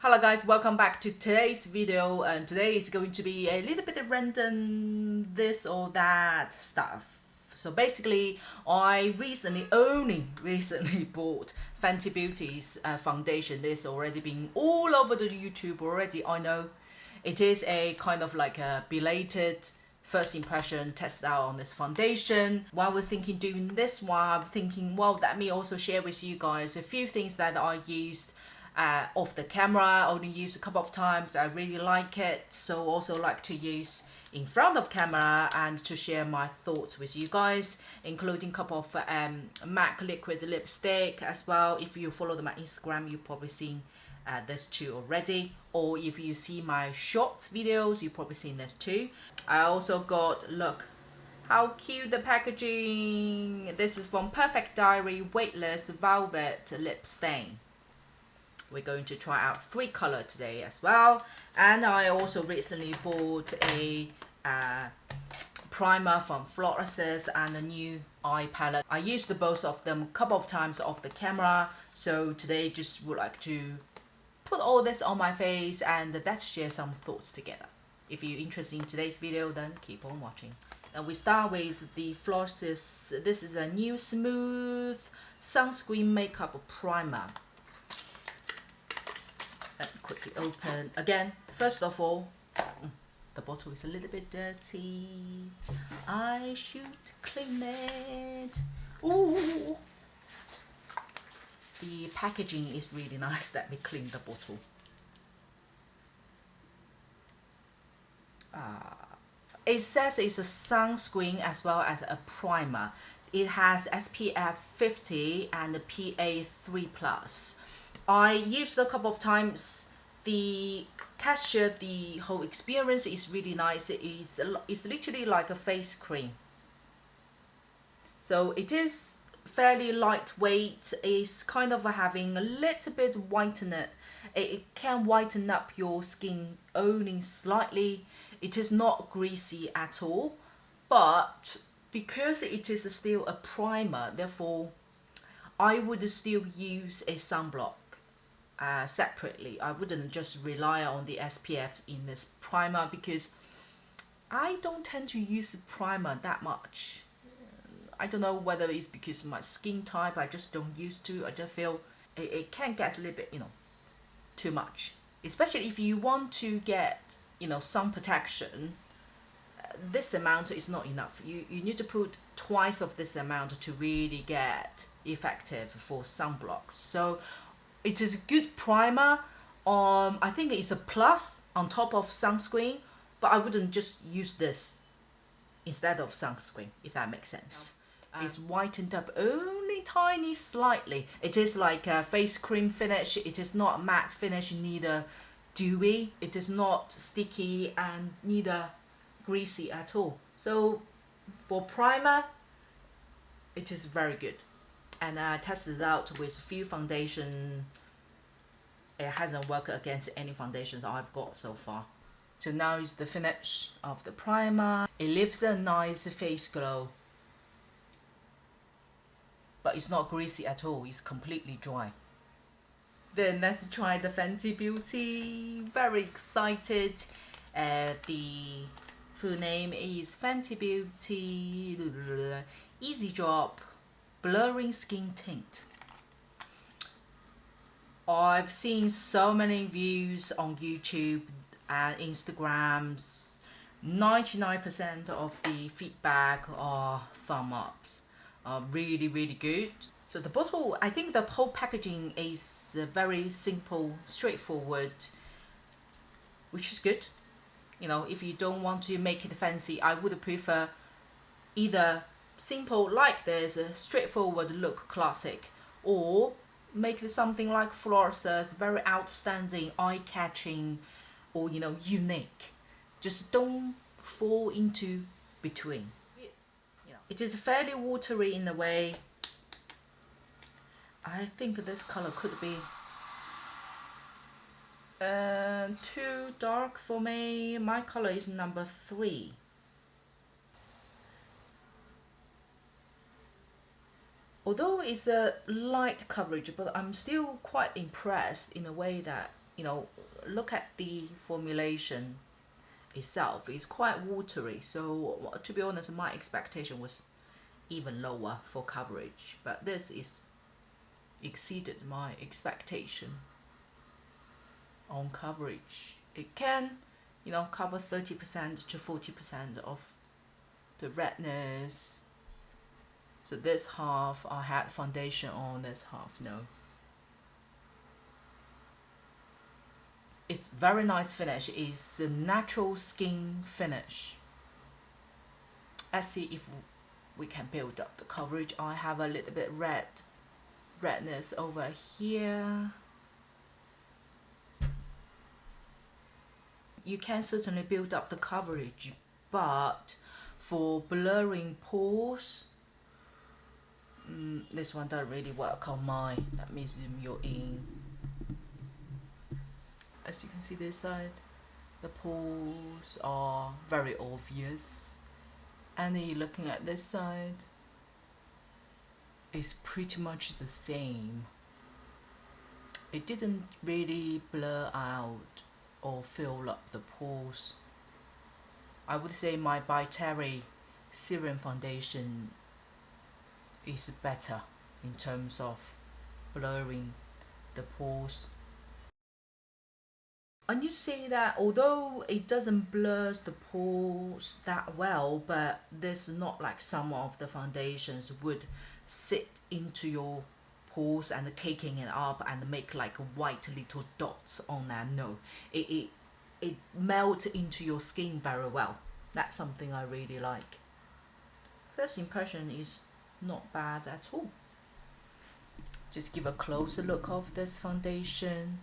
Hello guys, welcome back to today's video, and today is going to be a little bit of random this or that stuff. So basically, I only recently bought Fenty Beauty's foundation. This already been all over the YouTube already. I know it is a kind of like a belated first impression test out on this foundation. While I was thinking doing this one, I'm thinking, well, let me also share with you guys a few things that I used off the camera. Only used a couple of times. I really like it, so also like to use in front of camera and to share my thoughts with you guys, including a couple of MAC liquid lipstick as well. If you follow my Instagram, you've probably seen this too already, or if you see my shorts videos, you've probably seen this too. I also got, look how cute the packaging. This is from Perfect Diary Weightless Velvet Lip Stain. We're going to try out 3 color today as well. And I also recently bought a primer from Florasis and a new eye palette. I used both of them a couple of times off the camera, so today just would like to put all this on my face and let's share some thoughts together. If you're interested in today's video, then keep on watching. Now we start with the Florasis. This is a new smooth sunscreen makeup primer. Quickly open again. First of all, the bottle is a little bit dirty. I should clean it. Ooh. The packaging is really nice. Let me clean the bottle. It says it's a sunscreen as well as a primer. It has SPF 50 and PA 3+. I used a couple of times. The texture, the whole experience is really nice. It's literally like a face cream. So it is fairly lightweight. It's kind of having a little bit whiten it. It can whiten up your skin only slightly. It is not greasy at all, but because it is still a primer, therefore I would still use a sunblock separately. I wouldn't just rely on the SPFs in this primer because I don't tend to use primer that much. I don't know whether it's because of my skin type. I just don't used to. I just feel it can get a little bit, too much. Especially if you want to get, sun protection. This amount is not enough. You need to put twice of this amount to really get effective for sunblock. So it is a good primer. I think it's a plus on top of sunscreen, but I wouldn't just use this instead of sunscreen, if that makes sense. It's whitened up only tiny slightly. It is like a face cream finish. It is not matte finish, neither dewy. It is not sticky and neither greasy at all. So for primer, it is very good. And I tested it out with a few foundation. It hasn't worked against any foundations I've got so far. So now is the finish of the primer. It leaves a nice face glow, but it's not greasy at all. It's completely dry. Then let's try the Fenty Beauty. Very excited. The full name is Fenty Beauty Easy Drop Blurring Skin Tint. I've seen so many views on YouTube and Instagrams. 99% of the feedback are thumb ups. Really, really good. So the bottle, I think the whole packaging is very simple, straightforward, which is good. If you don't want to make it fancy, I would prefer either simple like this, a straightforward look, classic, or make it something like Florasis, very outstanding, eye-catching, or unique. Just don't fall into between. It is fairly watery in a way. I think this color could be too dark for me. My color is number 3. Although it's a light coverage, but I'm still quite impressed in a way that you know, look at the formulation itself. It's quite watery, so to be honest, my expectation was even lower for coverage, but this is exceeded my expectation on coverage. It can, you know, cover 30% to 40% of the redness. So this half I had foundation on, this half no. It's very nice finish. It's a natural skin finish. Let's see if we can build up the coverage. I have a little bit redness over here. You can certainly build up the coverage, but for blurring pores, this one doesn't really work on mine. Let me zoom you in. As you can see this side, the pores are very obvious, and then you're looking at this side, it's pretty much the same. It didn't really blur out or fill up the pores. I would say my By Terry Serum Foundation is better in terms of blurring the pores. And you see that although it doesn't blur the pores that well, but this is not like some of the foundations would sit into your pores and caking it up and make like white little dots on that. No, it melts into your skin very well. That's something I really like. First impression is not bad at all. Just give a closer look of this foundation.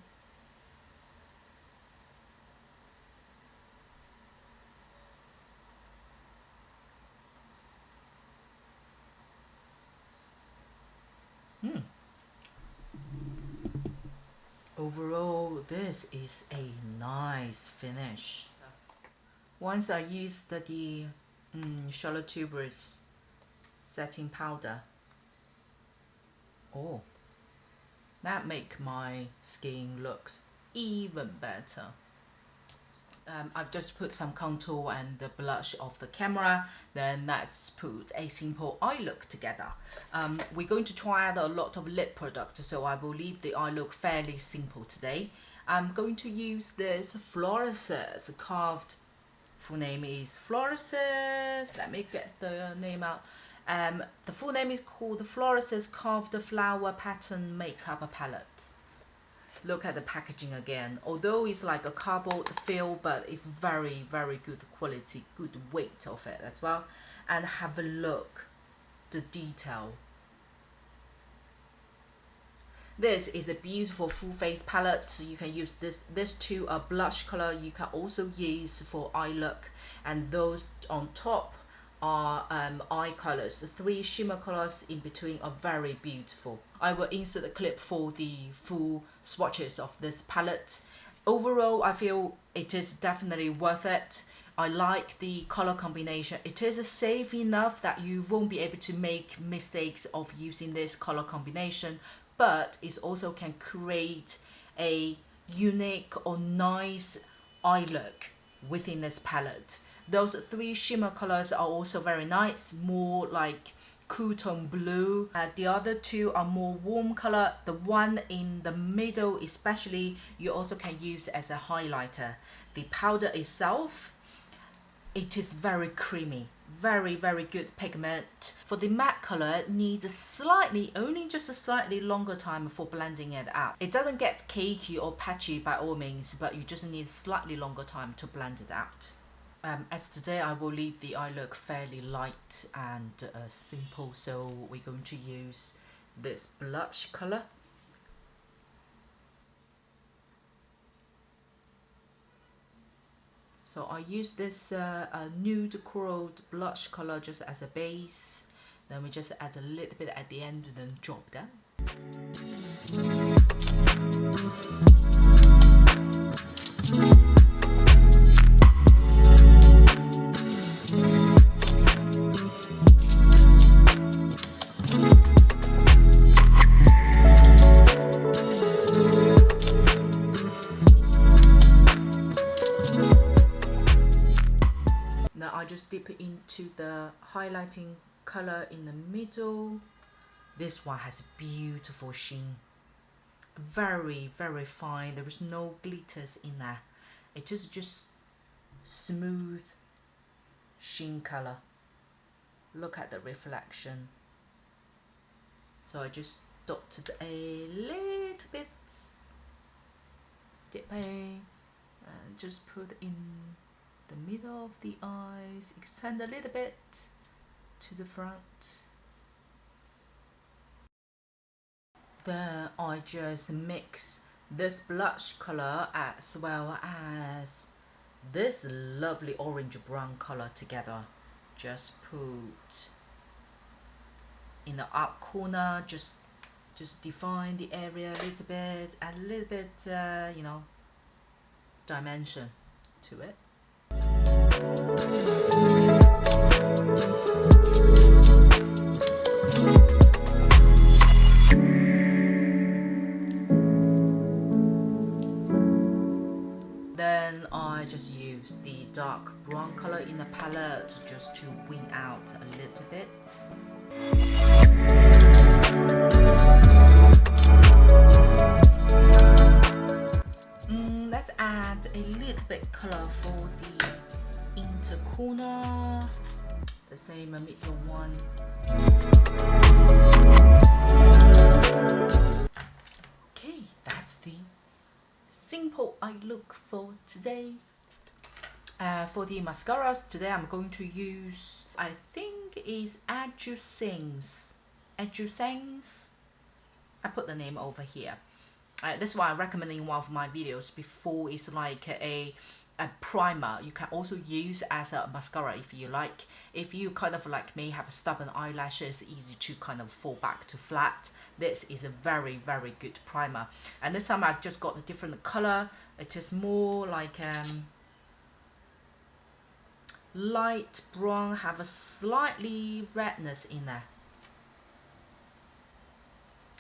Overall, this is a nice finish. Once I used the Charlotte Tilbury's setting powder, oh, that make my skin looks even better. I've just put some contour and the blush of the camera, then let's put a simple eye look together. We're going to try out a lot of lip product, so I will leave the eye look fairly simple today. I'm going to use this Florasis carved, full name is Florasis, let me get the name out. The full name is called the Florasis Carved Flower Pattern Makeup Palette. Look at the packaging again. Although it's like a cardboard feel, but it's very, very good quality, good weight of it as well. And have a look, the detail. This is a beautiful full face palette. You can use this to a blush color. You can also use for eye look, and those on top are eye colors. The 3 shimmer colors in between are very beautiful. I will insert a clip for the full swatches of this palette. Overall, I feel it is definitely worth it. I like the color combination. It is safe enough that you won't be able to make mistakes of using this color combination, but it also can create a unique or nice eye look within this palette. Those 3 shimmer colors are also very nice, more like cool tone blue. The other 2 are more warm color. The one in the middle especially, you also can use as a highlighter. The powder itself, it is very creamy, very, very good pigment. For the matte color, it needs only just a slightly longer time for blending it out. It doesn't get cakey or patchy by all means, but you just need slightly longer time to blend it out. As today I will leave the eye look fairly light and simple, so we're going to use this blush color. So I use this nude coraled blush color just as a base. Then we just add a little bit at the end and then drop down. Now I just dip it into the highlighting color in the middle. This one has beautiful sheen. Very, very fine. There is no glitters in there. It is just smooth sheen color. Look at the reflection. So I just dotted a little bit, dipping, and just put in the middle of the eyes, extend a little bit to the front. Then I just mix this blush color as well as this lovely orange brown color together. Just put in the up corner, just define the area a little bit, add a little bit, you know, dimension to it. Then I just use the dark brown color in the palette just to wing out a little bit. Let's add a little bit color for the inner corner, the same middle one. Okay, that's the simple eye look for today. For the mascaras today, I'm going to use, I think is Ettusais. I put the name over here. This is what I recommend in one of my videos before. It's like a primer. You can also use as a mascara if you like. If you kind of like me have stubborn eyelashes, easy to kind of fall back to flat, this is a very, very good primer. And this time I just got a different color. It is more like light brown, have a slightly redness in there.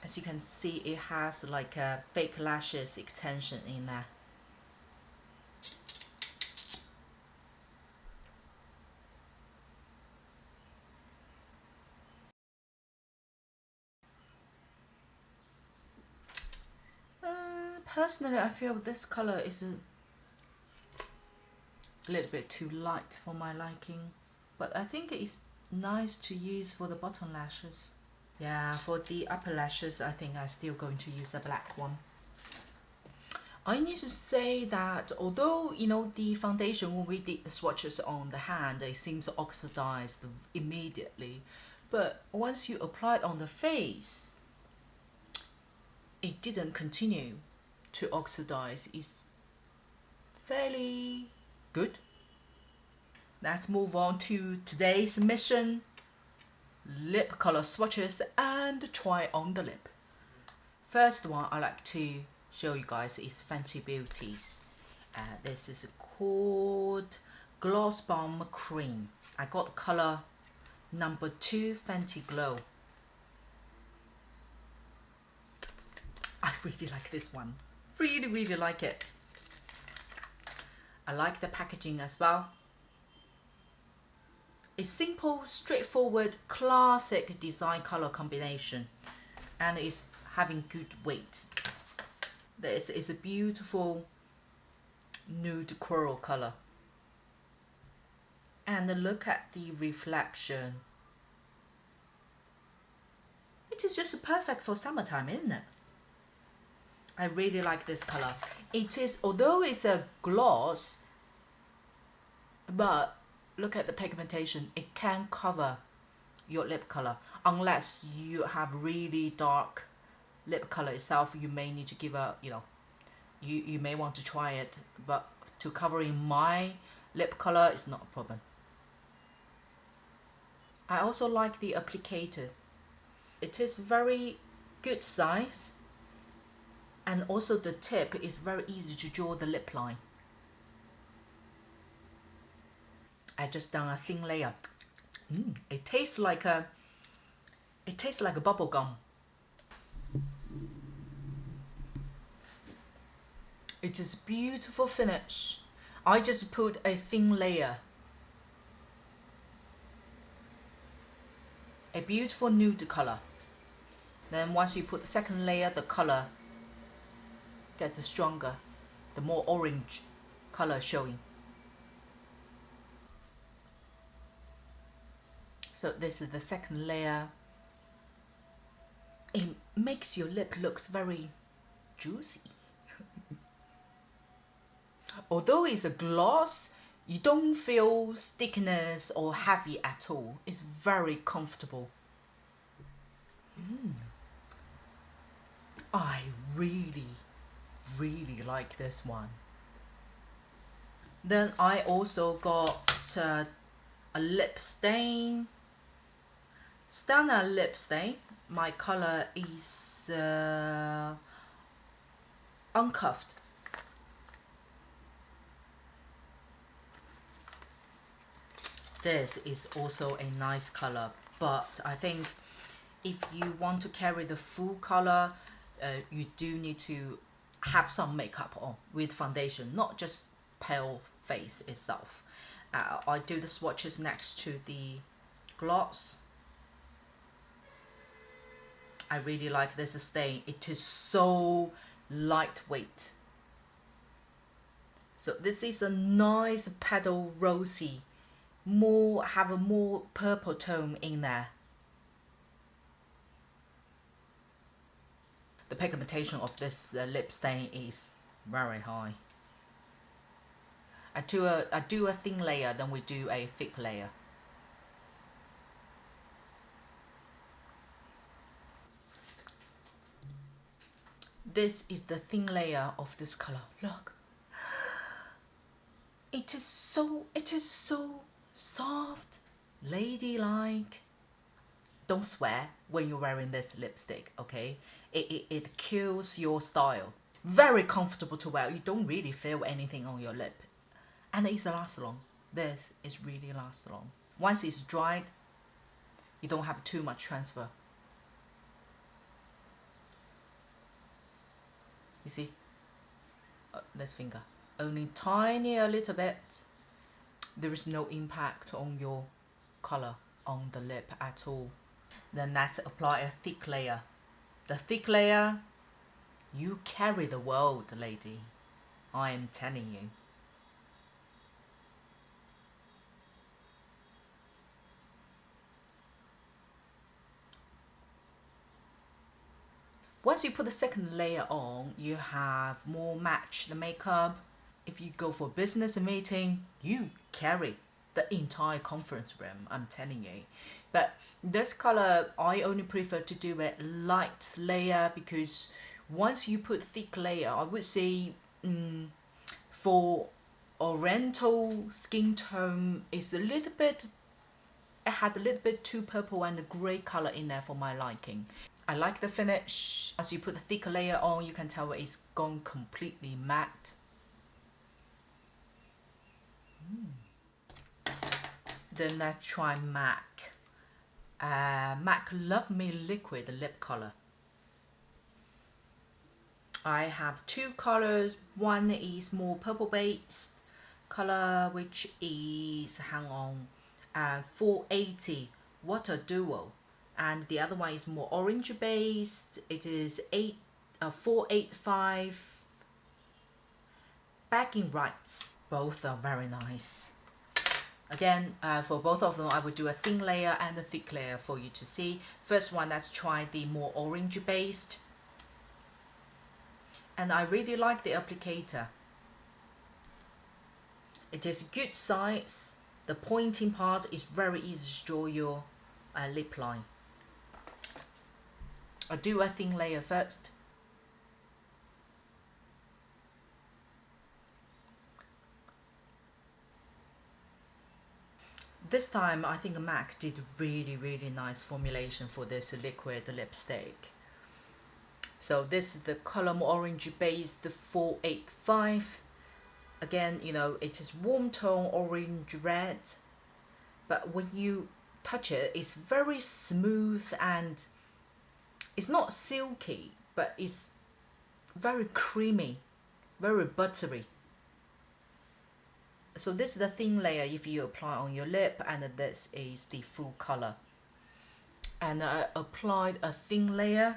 As you can see, it has like a fake lashes extension in there. Personally, I feel this color is a little bit too light for my liking, but I think it's nice to use for the bottom lashes. Yeah, for the upper lashes, I think I'm still going to use a black one. I need to say that although, you know, the foundation, when we did the swatches on the hand, it seems oxidized immediately, but once you apply it on the face, it didn't continue to oxidize. It's fairly good. Let's move on to today's mission. Lip color swatches and try on the lip. First one I like to show you guys is Fenty Beauty's. This is called Gloss Bomb Cream. I got color number 2, Fenty Glow. I really like this one. Really, really like it. I like the packaging as well. A simple, straightforward, classic design color combination, and it's having good weight. This is a beautiful nude coral color. And look at the reflection. It is just perfect for summertime, isn't it? I really like this color. It is, although it's a gloss, but look at the pigmentation. It can cover your lip color. Unless you have really dark lip color itself, you may need to give a, you know, you may want to try it. But to cover in my lip color, it's not a problem. I also like the applicator. It is very good size. And also the tip is very easy to draw the lip line. I just done a thin layer. It tastes like a bubble gum. It is beautiful finish. I just put a thin layer, a beautiful nude color. Then once you put the second layer, the color gets stronger, the more orange color showing. So this is the second layer. It makes your lip looks very juicy. Although it's a gloss, you don't feel stickiness or heavy at all. It's very comfortable. I really like this one. Then I also got a lip stain, Stunna lip stain. My color is Uncuffed. This is also a nice color, but I think if you want to carry the full color, you do need to have some makeup on with foundation, not just pale face itself. I do the swatches next to the gloss. I really like this stain. It is so lightweight. So this is a nice petal rosy, have a more purple tone in there. The pigmentation of this lip stain is very high. I do a thin layer, then we do a thick layer. This is the thin layer of this color. Look. It is so soft, ladylike. Don't swear when you're wearing this lipstick, okay? It kills your style. Very comfortable to wear. You don't really feel anything on your lip. And it lasts long. This is really lasts long. Once it's dried, you don't have too much transfer. You see? This finger. Only tiny a little bit. There is no impact on your color on the lip at all. Then let's apply a thick layer. The thick layer, you carry the world, lady. I am telling you. Once you put the second layer on, you have more match the makeup. If you go for a business meeting, you carry the entire conference room, I'm telling you. But this color, I only prefer to do a light layer because once you put thick layer, I would say for oriental skin tone, it's a little bit, it had a little bit too purple and grey color in there for my liking. I like the finish. As you put the thicker layer on, you can tell it's gone completely matte. Then let's try MAC. MAC Love Me Liquid lip color. I have two colors. One is more purple based color, which is, hang on, 480 Water Duo. And the other one is more orange based. It is 485 Bagging Rights. Both are very nice. Again, for both of them, I would do a thin layer and a thick layer for you to see. First one, let's try the more orange based. And I really like the applicator. It is good size. The pointing part is very easy to draw your lip line. I'll do a thin layer first. This time I think MAC did really nice formulation for this liquid lipstick. So this is the color more orange based, the 485. Again, you know, it is warm tone orange red, but when you touch it, it's very smooth and it's not silky, but it's very creamy, very buttery. So this is the thin layer if you apply on your lip, and this is the full color. And I applied a thin layer.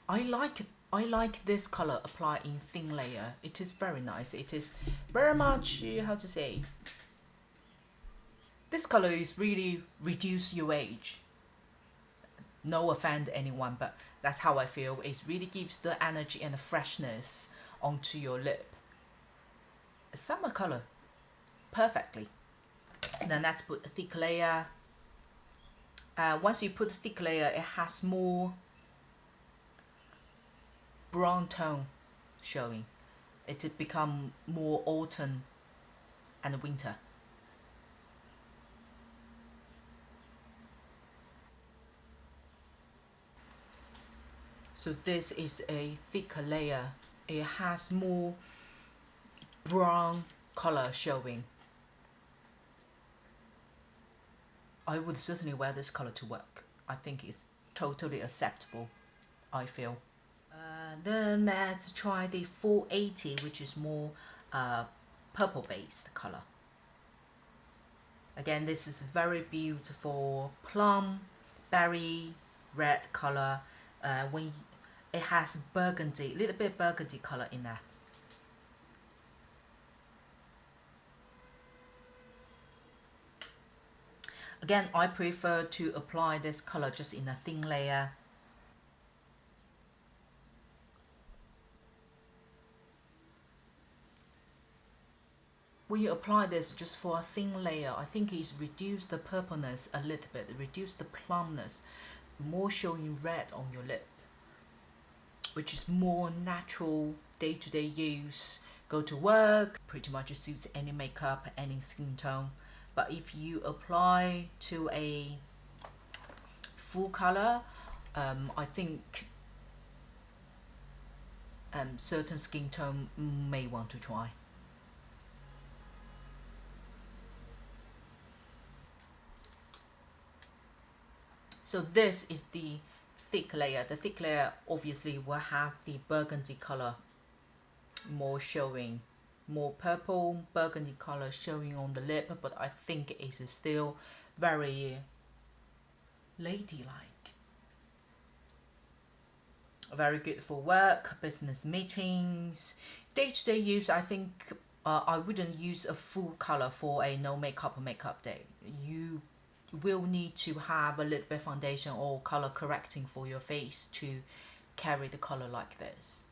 I like this color applied in thin layer. It is very nice. It is very much, how to say, this color is really reduce your age. No offend anyone, but that's how I feel. It really gives the energy and the freshness onto your lip. Summer color, perfectly. Then let's put a thick layer. Once you put a thick layer, it has more brown tone showing. It will become more autumn and winter. So this is a thicker layer. It has more brown color showing. I would certainly wear this color to work. I think it's totally acceptable, I feel. Then let's try the 480, which is more purple based color. Again, this is very beautiful plum, berry, red color. When it has burgundy, little bit burgundy color in there. Again, I prefer to apply this color just in a thin layer. When you apply this just for a thin layer, I think it's reduced the purpleness a little bit, reduce the plumness, more showing red on your lip, which is more natural day-to-day use. Go to work, pretty much suits any makeup, any skin tone. But if you apply to a full color, I think certain skin tone may want to try. So this is the thick layer. The thick layer obviously will have the burgundy color more showing, more purple burgundy color showing on the lip, but I think it is still very ladylike. Very good for work, business meetings, day-to-day use. I think I wouldn't use a full color for a no makeup day. You will need to have a little bit foundation or color correcting for your face to carry the color like this.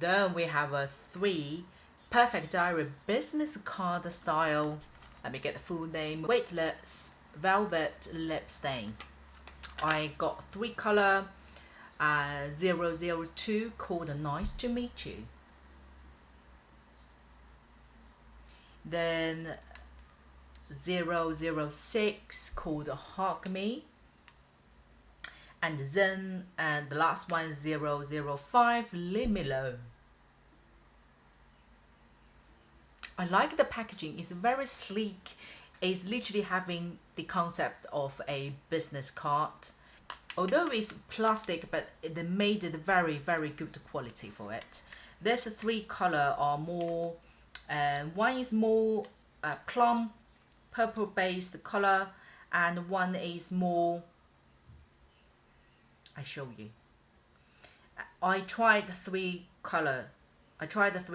Then we have a 3 Perfect Diary business card style. Let me get the full name. Weightless Velvet Lip Stain. I got 3 color 002 called Nice to Meet You. Then 006 called Hug Me. And then the last one 005 Leave Me Alone. I like the packaging. It's very sleek. It's literally having the concept of a business card. Although it's plastic, but they made it very good quality for it. There's 3 color are more, one is more plum purple based color, and one is more, I show you. I tried the 3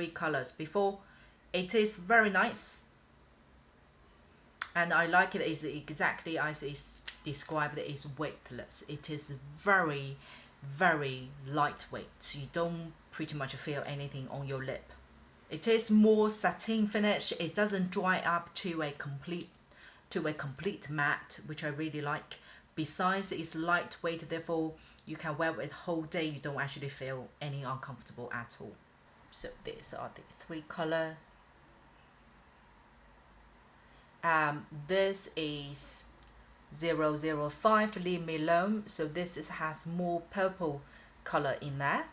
colors before. It is very nice, and I like it. Is exactly as it's described. It is weightless. It is very lightweight. You don't pretty much feel anything on your lip. It is more satin finish. It doesn't dry up to a complete matte, which I really like. Besides, it's lightweight, therefore you can wear it whole day. You don't actually feel any uncomfortable at all. So these are the 3 colors. This is 005 Leave Me Alone. So this has more purple color in there.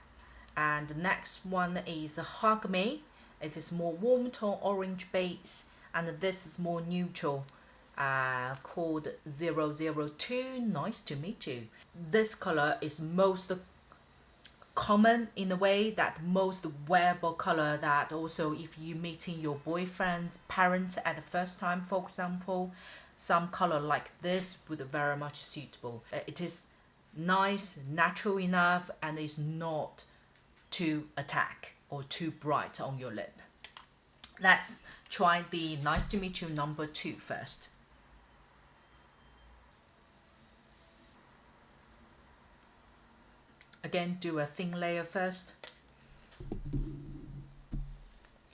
And the next one is Hug Me. It is more warm tone orange base, and this is more neutral, called 002 Nice to Meet You. This color is most common in a way, that most wearable color, that also if you meeting your boyfriend's parents at the first time, for example, some color like this would very much suitable. It is nice, natural enough, and is not too attack or too bright on your lip. Let's try the Nice to Meet You number 2 first. Again, do a thin layer first.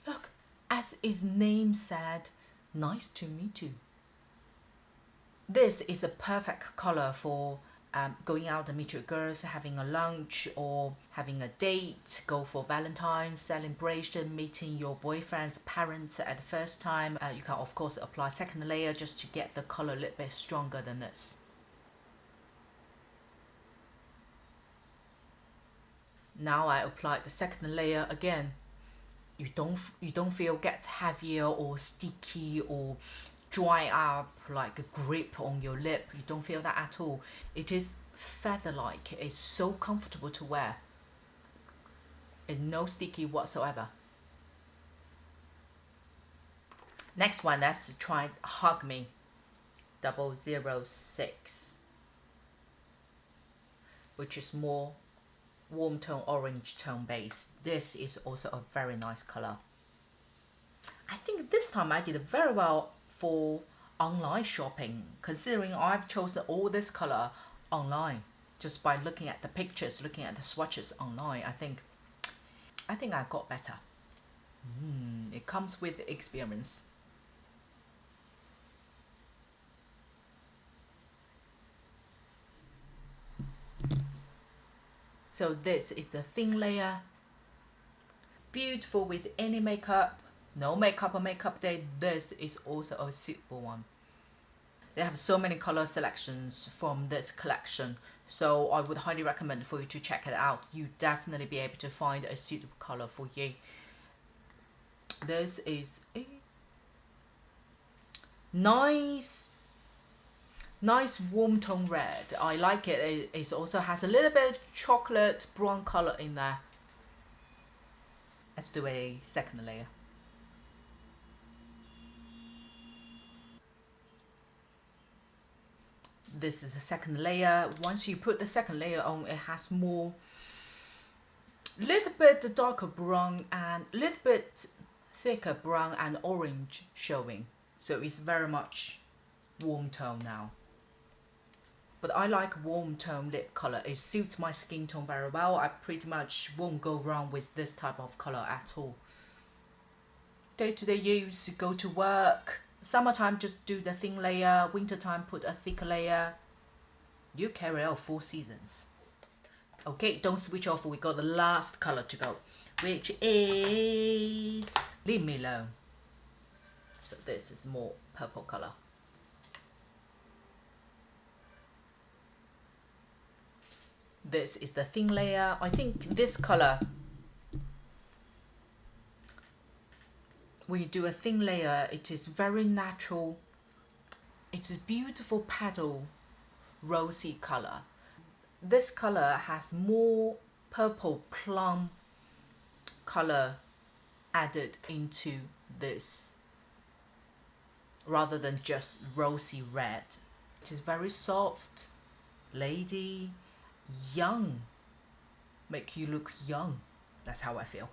Look, as its name said, nice to meet you. This is a perfect color for going out and meet your girls, having a lunch or having a date, go for Valentine's celebration, meeting your boyfriend's parents at the first time. You can of course apply second layer just to get the color a little bit stronger than this. Now I applied the second layer again. You don't feel get heavier or sticky or dry up like a grip on your lip. You don't feel that at all. It is feather-like. It's so comfortable to wear. It's no sticky whatsoever. Next one, let's try Hug Me 006, which is more warm tone, orange tone base. This is also a very nice color. I think this time I did very well for online shopping, considering I've chosen all this color online just by looking at the pictures, looking at the swatches online. I think I got better. It comes with experience. So this is the thin layer. Beautiful with any makeup. No makeup or makeup day, this is also a suitable one. They have so many color selections from this collection, so I would highly recommend for you to check it out. You definitely be able to find a suitable color for you. This is a nice warm tone red. I like it. It also has a little bit of chocolate brown color in there. Let's do a second layer. This is a second layer. Once you put the second layer on, it has more, little bit darker brown and a little bit thicker brown and orange showing. So it's very much warm tone now. But I like warm tone lip color. It suits my skin tone very well. I pretty much won't go wrong with this type of color at all. Day-to-day use, go to work. Summertime, just do the thin layer. Wintertime, put a thicker layer. You carry out 4 seasons. Okay, don't switch off. We got the last color to go, which is Leave Me Alone. So this is more purple color. This is the thin layer. I think this color, when you do a thin layer, it is very natural. It's a beautiful petal rosy color. This color has more purple plum color added into this rather than just rosy red. It is very soft, lady, young, make you look young. That's how I feel.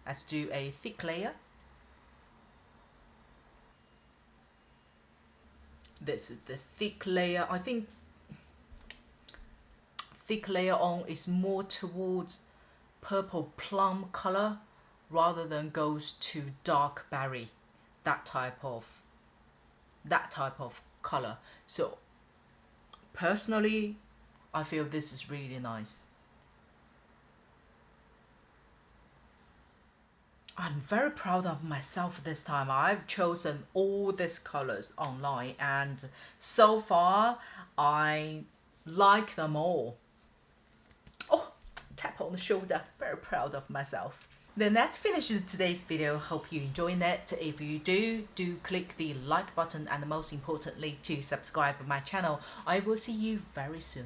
Let's do a thick layer. This is the thick layer. I think thick layer on is more towards purple plum color rather than goes to dark berry, that type of color. So personally, I feel this is really nice. I'm very proud of myself this time. I've chosen all these colors online and so far I like them all. Oh, tap on the shoulder. Very proud of myself. Then that's finished today's video. Hope you enjoyed it. If you do click the like button and most importantly to subscribe to my channel. I will see you very soon.